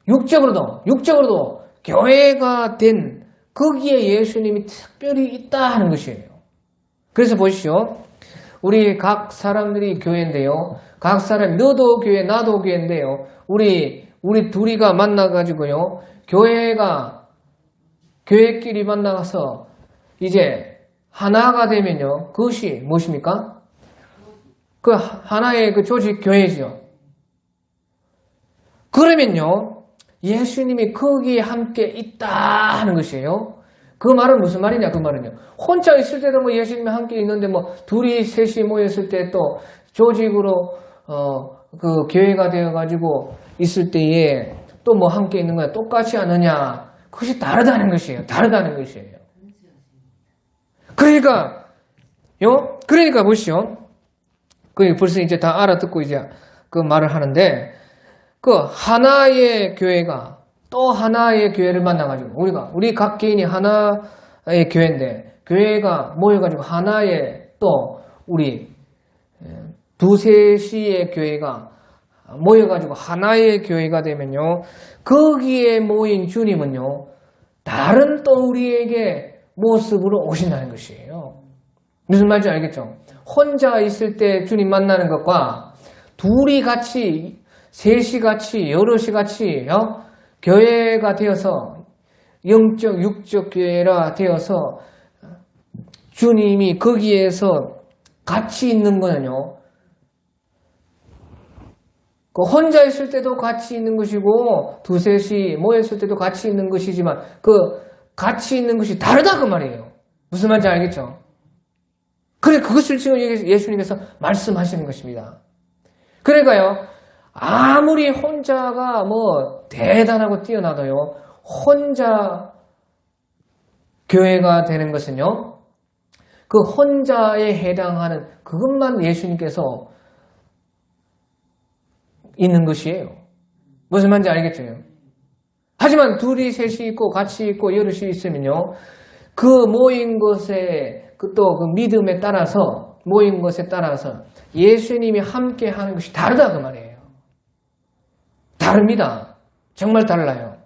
S1: 육적으로도 교회가 된 거기에 예수님이 특별히 있다 하는 것이에요. 그래서 보시죠. 우리 각 사람들이 교회인데요. 각 사람, 너도 교회, 나도 교회인데요. 우리 둘이가 만나가지고요. 교회끼리 만나서 이제 하나가 되면요. 그것이 무엇입니까? 그 하나의 그 조직 교회죠. 그러면요. 예수님이 거기에 함께 있다 하는 것이에요. 그 말은 무슨 말이냐, 그 말은요. 혼자 있을 때도 뭐 예수님이 함께 있는데 뭐 둘이 셋이 모였을 때 또 조직으로, 그 교회가 되어가지고 있을 때에 또 뭐 함께 있는 거야. 똑같이 않느냐. 그것이 다르다는 것이에요. 다르다는 것이에요. 그러니까 보시오. 그 벌써 이제 다 알아듣고 이제 그 말을 하는데, 그 하나의 교회가 또 하나의 교회를 만나가지고 우리 각 개인이 하나의 교회인데 교회가 모여가지고 하나의 또 우리 두셋이의 교회가 모여가지고 하나의 교회가 되면요. 거기에 모인 주님은요. 다른 또 우리에게 모습으로 오신다는 것이에요. 무슨 말인지 알겠죠? 혼자 있을 때 주님 만나는 것과 둘이 같이 셋이 같이 여럿이 같이 교회가 되어서 영적 육적 교회라 되어서 주님이 거기에서 같이 있는 거는요. 그 혼자 있을 때도 같이 있는 것이고 두셋이 모였을 때도 같이 있는 것이지만 그 같이 있는 것이 다르다 그 말이에요. 무슨 말인지 알겠죠? 그래 그것을 지금 예수님께서 말씀하시는 것입니다. 그러니까요. 아무리 혼자가 뭐 대단하고 뛰어나도요. 혼자 교회가 되는 것은요. 그 혼자에 해당하는 그것만 예수님께서 있는 것이에요. 무슨 말인지 알겠죠? 하지만 둘이 셋이 있고 같이 있고 여럿이 있으면요. 그 모인 것에 또 그 믿음에 따라서 모인 것에 따라서 예수님이 함께 하는 것이 다르다 그 말이에요. 다릅니다. 정말 달라요.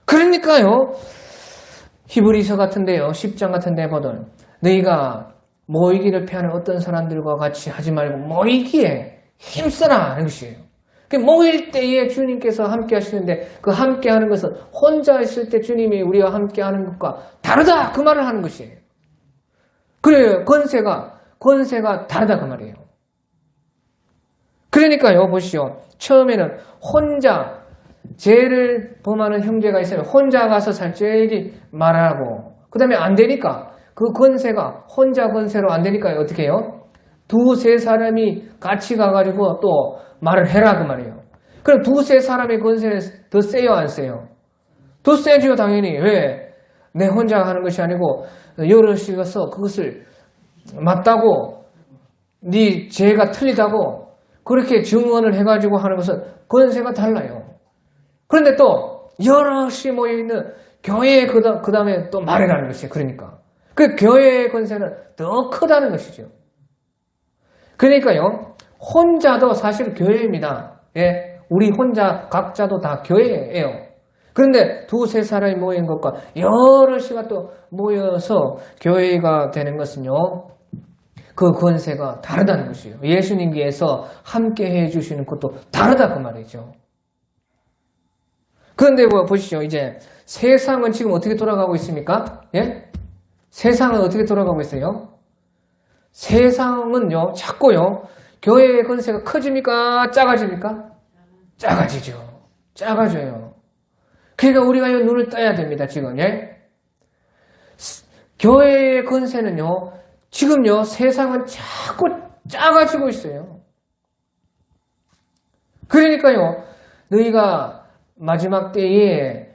S1: 그러니까요. 히브리서 같은데요. 10장 같은 데 보던 너희가 모이기를 피하는 어떤 사람들과 같이 하지 말고 모이기에 힘써라 하는 것이에요. 모일 때에 주님께서 함께 하시는데 그 함께 하는 것은 혼자 있을 때 주님이 우리와 함께 하는 것과 다르다 그 말을 하는 것이에요. 그래요. 권세가 다르다 그 말이에요. 그러니까요. 보시오. 처음에는 혼자 죄를 범하는 형제가 있으면 혼자 가서 살죄지 말하고 그 다음에 안 되니까 그 권세가 혼자 권세로 안 되니까 어떻게 해요? 두세 사람이 같이 가가지고 또 말을 해라 그 말이에요. 그럼 두세 사람의 권세는 더 세요 안 세요? 더 세죠 당연히. 왜? 내 혼자 하는 것이 아니고 여럿이 가서 그것을 맞다고 네 죄가 틀리다고 그렇게 증언을 해가지고 하는 것은 권세가 달라요. 그런데 또 여럿이 모여있는 교회의 그 다음에 또 말이라는 것이에요. 그러니까 그 교회의 권세는 더 크다는 것이죠. 그러니까요. 혼자도 사실 교회입니다. 예, 우리 혼자 각자도 다 교회예요. 그런데 두세 사람이 모인 것과 여럿이가 또 모여서 교회가 되는 것은요. 그 권세가 다르다는 것이에요. 예수님께서 함께 해주시는 것도 다르다 그 말이죠. 그런데 보시죠. 이제 세상은 지금 어떻게 돌아가고 있습니까? 예? 세상은 어떻게 돌아가고 있어요? 세상은요, 자꾸요, 교회의 권세가 커집니까? 작아집니까? 작아지죠. 작아져요. 그러니까 우리가 이 눈을 떠야 됩니다, 지금, 예? 교회의 권세는요, 지금요, 세상은 자꾸 작아지고 있어요. 그러니까요, 너희가 마지막 때에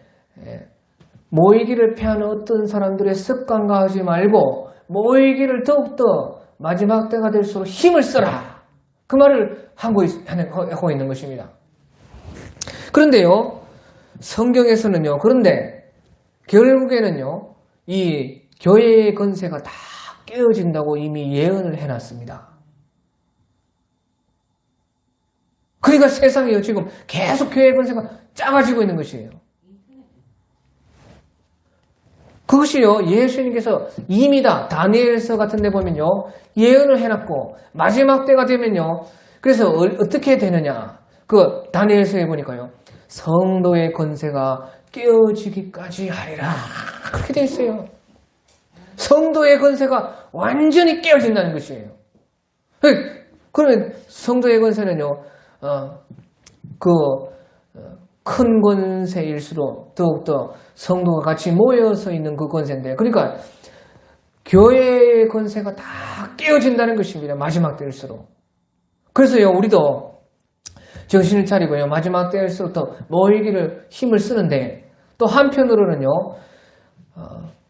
S1: 모이기를 피하는 어떤 사람들의 습관과 하지 말고 모이기를 더욱더 마지막 때가 될수록 힘을 써라. 그 말을 하고 있는 것입니다. 그런데요, 성경에서는요, 그런데 결국에는요, 이 교회의 권세가 다 깨어진다고 이미 예언을 해놨습니다. 그러니까 세상이요, 지금 계속 교회의 권세가 작아지고 있는 것이에요. 그것이요, 예수님께서 이미 다 다니엘서 같은 데 보면요, 예언을 해놨고, 마지막 때가 되면요, 그래서 어떻게 되느냐. 그 다니엘서에 보니까요, 성도의 권세가 깨어지기까지 하리라. 그렇게 돼 있어요. 성도의 권세가 완전히 깨어진다는 것이에요. 그러면 성도의 권세는요, 큰 권세일수록 더욱더 성도가 같이 모여서 있는 그 권세인데, 그러니까 교회의 권세가 다 깨어진다는 것입니다. 마지막 때일수록. 그래서요, 우리도 정신을 차리고요, 마지막 때일수록 더 모이기를 힘을 쓰는데, 또 한편으로는요,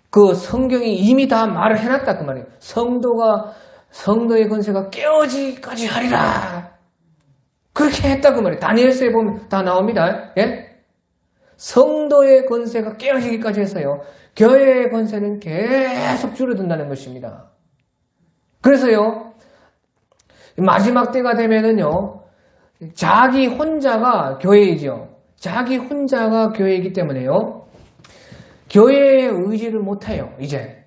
S1: 그 성경이 이미 다 말을 해놨다 그 말이에요. 성도의 권세가 깨어지기까지 하리라. 그렇게 했다 그 말이에요. 다니엘서에 보면 다 나옵니다. 예? 성도의 권세가 깨어지기까지 해서요, 교회의 권세는 계속 줄어든다는 것입니다. 그래서요, 마지막 때가 되면은요, 자기 혼자가 교회이죠. 자기 혼자가 교회이기 때문에요, 교회의 의지를 못해요, 이제.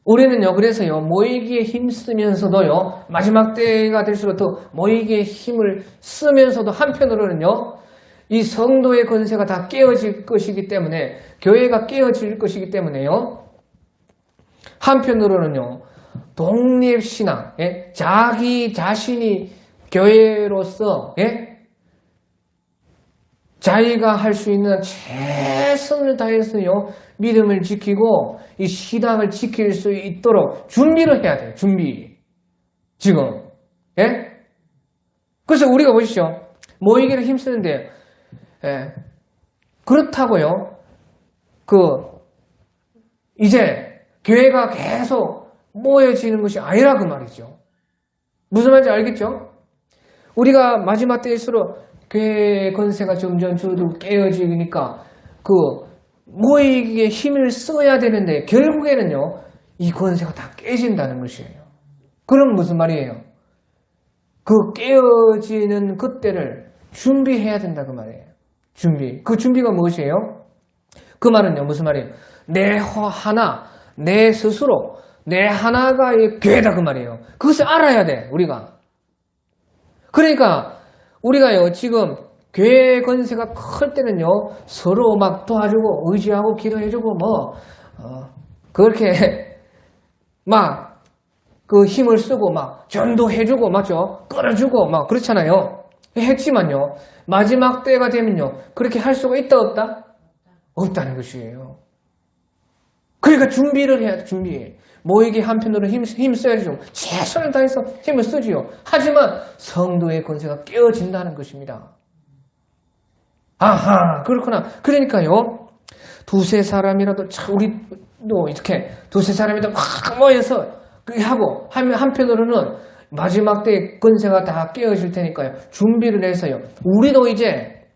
S1: 우리는요, 그래서요, 모이기에 힘쓰면서도요, 마지막 때가 될수록 더 모이기에 힘을 쓰면서도 한편으로는요, 이 성도의 권세가 다 깨어질 것이기 때문에, 교회가 깨어질 것이기 때문에요, 한편으로는요, 독립신앙, 예? 자기 자신이 교회로서, 예? 자기가 할 수 있는 최선을 다해서요, 믿음을 지키고 이 신앙을 지킬 수 있도록 준비를 해야 돼요. 준비. 지금. 예? 그래서 우리가 보시죠. 모이기를 힘쓰는데, 예. 그렇다고요. 이제 교회가 계속 모여지는 것이 아니라 그 말이죠. 무슨 말인지 알겠죠? 우리가 마지막 때일수록 교회의 권세가 점점 줄어들고 깨어지니까 모이기에 힘을 써야 되는데 결국에는요, 이 권세가 다 깨진다는 것이에요. 그럼 무슨 말이에요? 그 깨어지는 그때를 준비해야 된다 그 말이에요. 준비. 그 준비가 무엇이에요? 그 말은요, 무슨 말이에요? 내 스스로, 내 하나가 교회다 그 말이에요. 그것을 알아야 돼, 우리가. 그러니까 우리가요, 지금 교회의 권세가 클 때는요, 서로 막 도와주고 의지하고 기도해주고 그렇게 막 그 힘을 쓰고 막 전도해주고 맞죠? 끌어주고 막 그렇잖아요. 했지만요, 마지막 때가 되면요, 그렇게 할 수가 있다 없다? 없다는 것이에요. 그러니까 준비를 해야 돼. 준비. 모이기 한편으로 힘써야죠. 최선을 다해서 힘을 쓰지요. 하지만 성도의 권세가 깨어진다는 것입니다. 아하, 그렇구나. 그러니까요, 두세 사람이라도, 우리도 이렇게 두세 사람이라도 막 모여서 하고 하면 한편으로는 마지막 때의 권세가 다 깨어질 테니까요, 준비를 해서요, 우리도 이제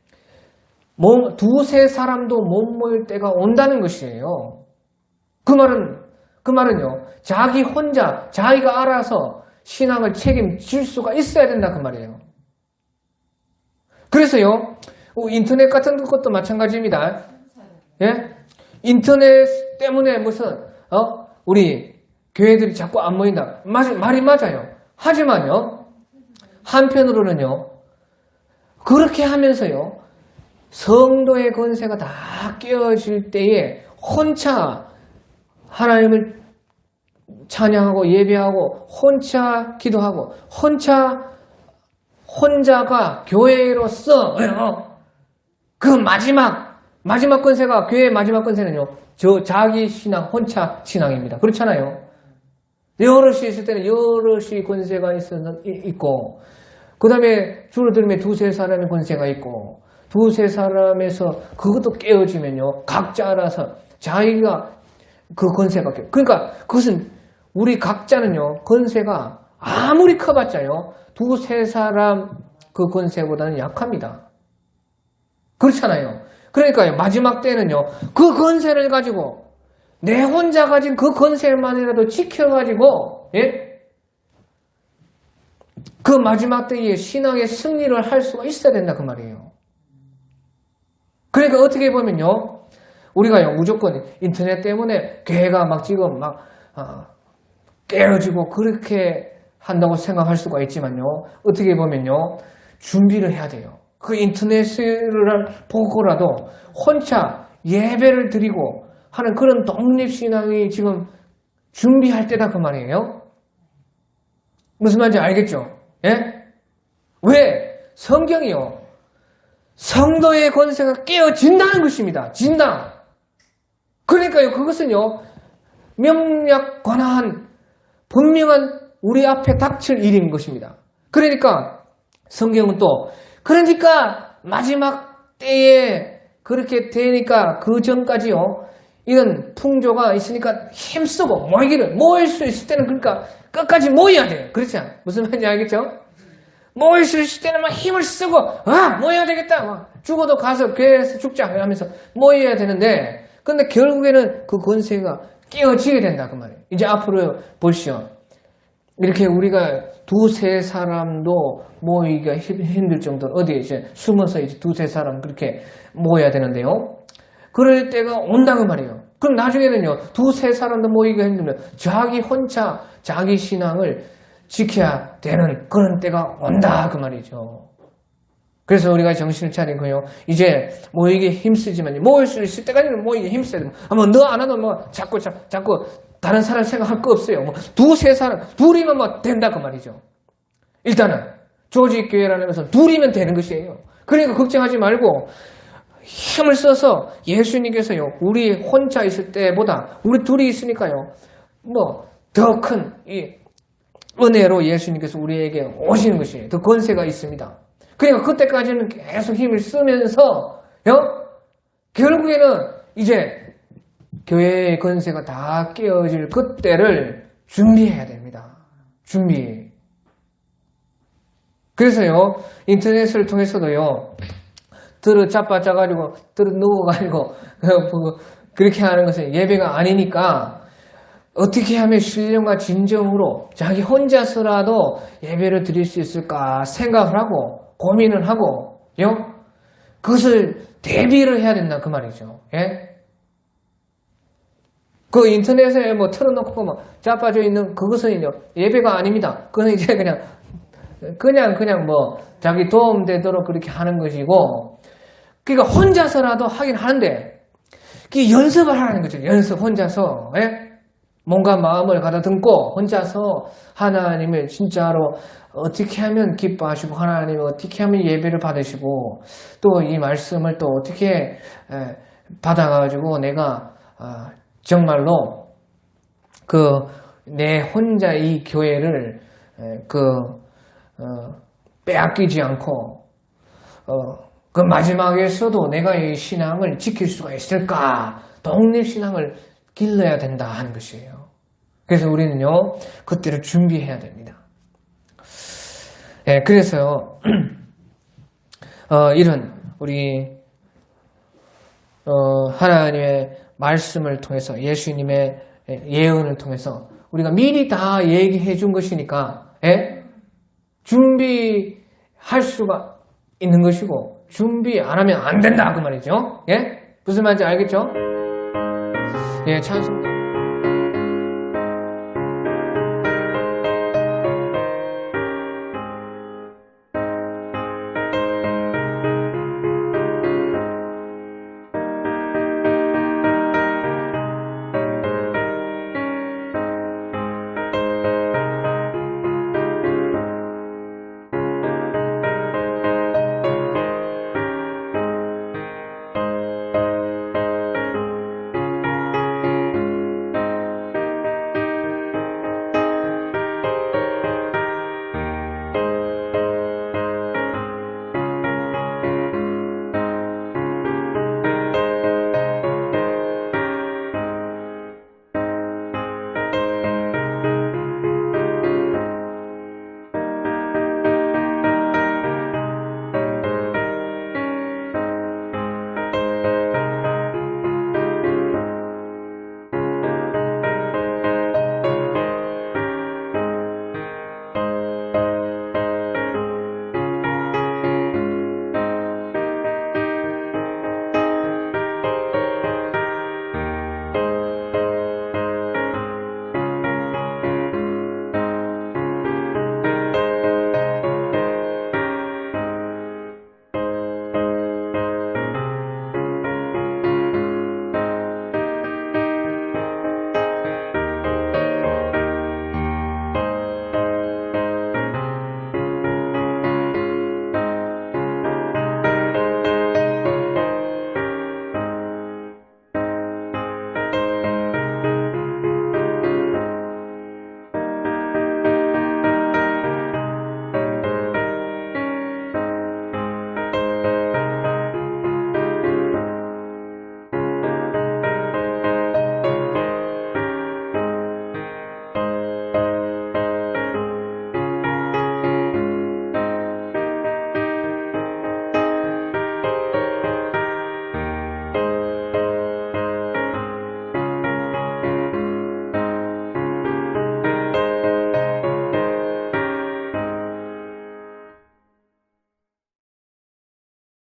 S1: 두세 사람도 못 모일 때가 온다는 것이에요. 그 말은요, 자기 혼자, 자기가 알아서 신앙을 책임질 수가 있어야 된다 그 말이에요. 그래서요, 인터넷 같은 것도 마찬가지입니다. 예? 인터넷 때문에 우리 교회들이 자꾸 안 모인다. 말이 맞아요. 하지만요, 한편으로는요, 그렇게 하면서요, 성도의 권세가 다 깨어질 때에 혼자 하나님을 찬양하고 예배하고 혼자 기도하고 혼자가 교회로서 그 마지막 권세가, 교회의 마지막 권세는요, 자기 신앙, 혼자 신앙입니다. 그렇잖아요. 여럿이 있을 때는 여럿이 권세가 있고, 그 다음에 줄어들면 두세 사람의 권세가 있고, 두세 사람에서 그것도 깨어지면요, 각자 알아서 자기가 그 권세가 그러니까 그것은 우리 각자는요, 권세가 아무리 커봤자요, 두세 사람 그 권세보다는 약합니다. 그렇잖아요. 그러니까요, 마지막 때는요, 그 권세를 가지고 내 혼자 가진 그 권세만이라도 지켜가지고, 예? 그 마지막 때에 신앙의 승리를 할 수가 있어야 된다 그 말이에요. 그러니까 어떻게 보면요, 우리가요, 무조건 인터넷 때문에 교회가 막 지금 막, 깨어지고 그렇게 한다고 생각할 수가 있지만요. 어떻게 보면요. 준비를 해야 돼요. 그 인터넷을 보고라도 혼자 예배를 드리고 하는 그런 독립신앙이 지금 준비할 때다 그 말이에요. 무슨 말인지 알겠죠? 예? 왜? 성경이요. 성도의 권세가 깨어진다는 것입니다. 진다. 그러니까요. 그것은요. 명약 관한 분명한 우리 앞에 닥칠 일인 것입니다. 그러니까 성경은 또 그러니까 마지막 때에 그렇게 되니까 그 전까지요. 이런 풍조가 있으니까 힘쓰고 모일 수 있을 때는 그러니까 끝까지 모여야 돼요. 그렇지 않아요? 무슨 말인지 알겠죠? 모일 수 있을 때는 막 힘을 쓰고 모여야 되겠다. 막 죽어도 가서 교회에서 죽자 하면서 모여야 되는데 근데 결국에는 그 권세가 깨어지게 된다 그 말이에요. 이제 앞으로 보시오. 이렇게 우리가 두세 사람도 모이기가 힘들 정도로 어디에 이제 숨어서 이제 두세 사람 그렇게 모여야 되는데요. 그럴 때가 온다고 말이에요. 그럼 나중에는요, 두세 사람도 모이기가 힘들면 자기 혼자 자기 신앙을 지켜야 되는 그런 때가 온다 그 말이죠. 그래서 우리가 정신을 차리고요. 이제 모이기 힘쓰지만 모일 수 있을 때까지는 모이기 힘써야 돼요. 너 안 하면 뭐 자꾸 다른 사람 생각할 거 없어요. 뭐 두세 사람 둘이면 뭐 된다 그 말이죠. 일단은 조직교회라는 것은 둘이면 되는 것이에요. 그러니까 걱정하지 말고 힘을 써서 예수님께서요. 우리 혼자 있을 때보다 우리 둘이 있으니까요. 뭐 더 큰 이 은혜로 예수님께서 우리에게 오시는 것이에요. 더 권세가 있습니다. 그러니까 그때까지는 계속 힘을 쓰면서 결국에는 이제 교회의 권세가 다 깨어질 그때를 준비해야 됩니다. 준비. 그래서요. 인터넷을 통해서도요. 자빠져가지고 누워가지고 그렇게 하는 것은 예배가 아니니까 어떻게 하면 신령과 진정으로 자기 혼자서라도 예배를 드릴 수 있을까 생각을 하고 고민을 하고 그것을 대비를 해야 된다 그 말이죠. 예? 그 인터넷에 뭐 틀어놓고 뭐 자빠져 있는 그것은요 예배가 아닙니다. 그건 이제 그냥 뭐 자기 도움 되도록 그렇게 하는 것이고 그러니까 혼자서라도 하긴 하는데 그 연습을 하는 거죠. 연습 혼자서 뭔가 마음을 가다듬고 혼자서 하나님을 진짜로 어떻게 하면 기뻐하시고 하나님을 어떻게 하면 예배를 받으시고 또 이 말씀을 또 어떻게 받아가지고 내가 정말로 내 혼자 이 교회를 빼앗기지 않고 그 마지막에서도 내가 이 신앙을 지킬 수가 있을까? 독립신앙을 길러야 된다 하는 것이에요. 그래서 우리는요, 그때를 준비해야 됩니다. 그래서요, 이런 우리 하나님의 말씀을 통해서 예수님의 예언을 통해서 우리가 미리 다 얘기해 준 것이니까 준비할 수가 있는 것이고 준비 안 하면 안 된다 그 말이죠. 무슨 말인지 알겠죠? 찬송